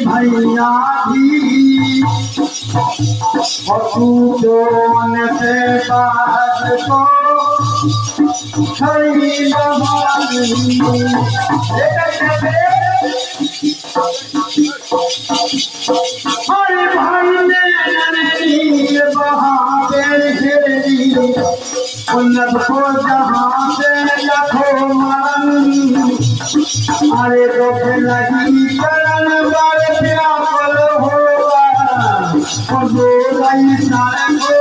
भैया भी और से बात को हरे भाई ने बहावे उन्नत को जहाँ से लखो मन अरे रोक लगी चरण बार प्यापल होगा और दो गई सारे को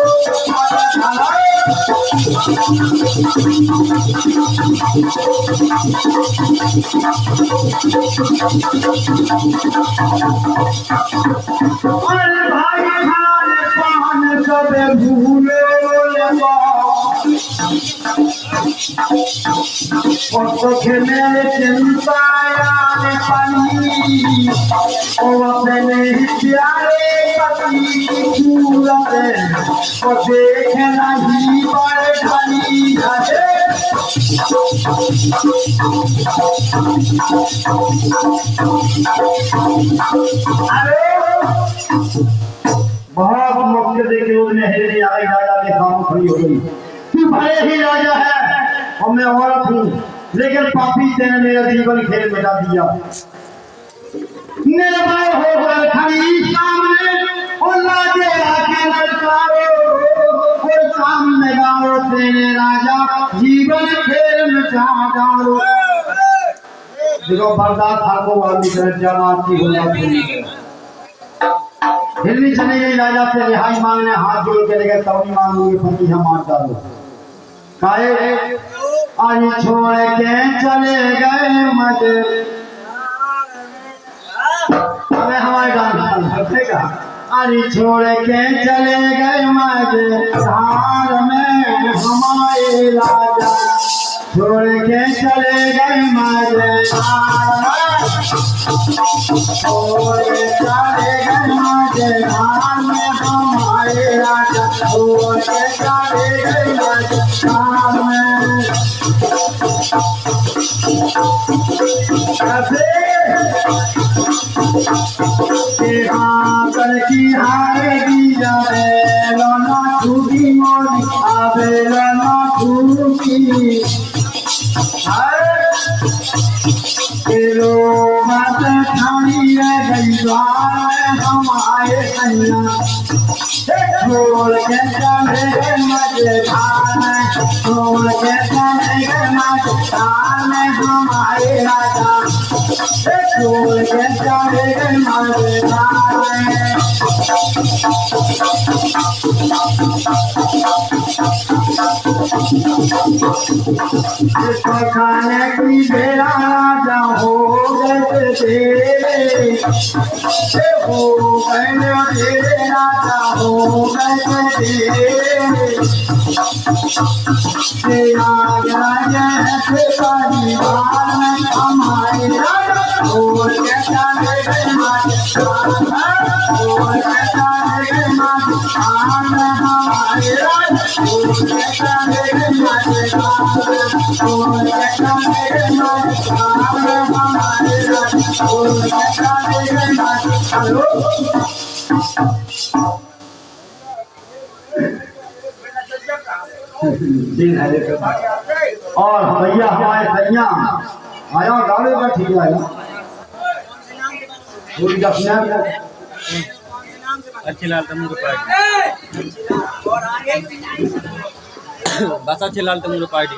भाई खान पान कबे भूलो और खेले चिंतायान पानी और अपने प्यारे पति सूरत और देखना ही बड़े ढली अरे बहुत मौके देखे उसने हेरी आई राजा के काम खड़ी हो गई। तू भले ही राजा है और मैं औरत हूँ, लेकिन पापी तेने मेरा जीवन खेल मिटा दिया। निर्भय होकर खड़ी सामने और लाजे आके ललकारो और सामने गाओ तेरे राजा जीवन खेल मिटा डालो। देखो बर्दाश्त आपको वाली तरह जमात की होना हिलनी चली गई। राजा से रिहाई मांगने हाथ जोड़ के लेकर तौनी मांगूंगी फंसी हम मार डालो। काहे आज छोड़ के चले गए मजे हमें हमारे डांस देगा। आज छोड़ के चले गए मजे धार में हमारे राजा छोड़ के चले गए मजे छोड़ के चले गए मजे धार में हमारे राजा छोड़ के चले गए मजे धार में की हारेगी जाए लोना छूटी मोरी आवे लोना छूटी तेरो बात ठानी रह गई द्वार हमारे कन्या छोड़ के चले गए मजे धार छोड़ के चले गए मजे धार में हमारे राजा छोड़ के चले गए मजे धार खाने की बेरा राजा हो गए तेरे हो गए राजा हो गए तेरे राजा परिवार में हमारे राजा हो गए चले और भैया हमारे सैया आया गावे का ठीक आया अच्छी लाल तमुर पार्टी बस अच्छी लाल तमुर पार्टी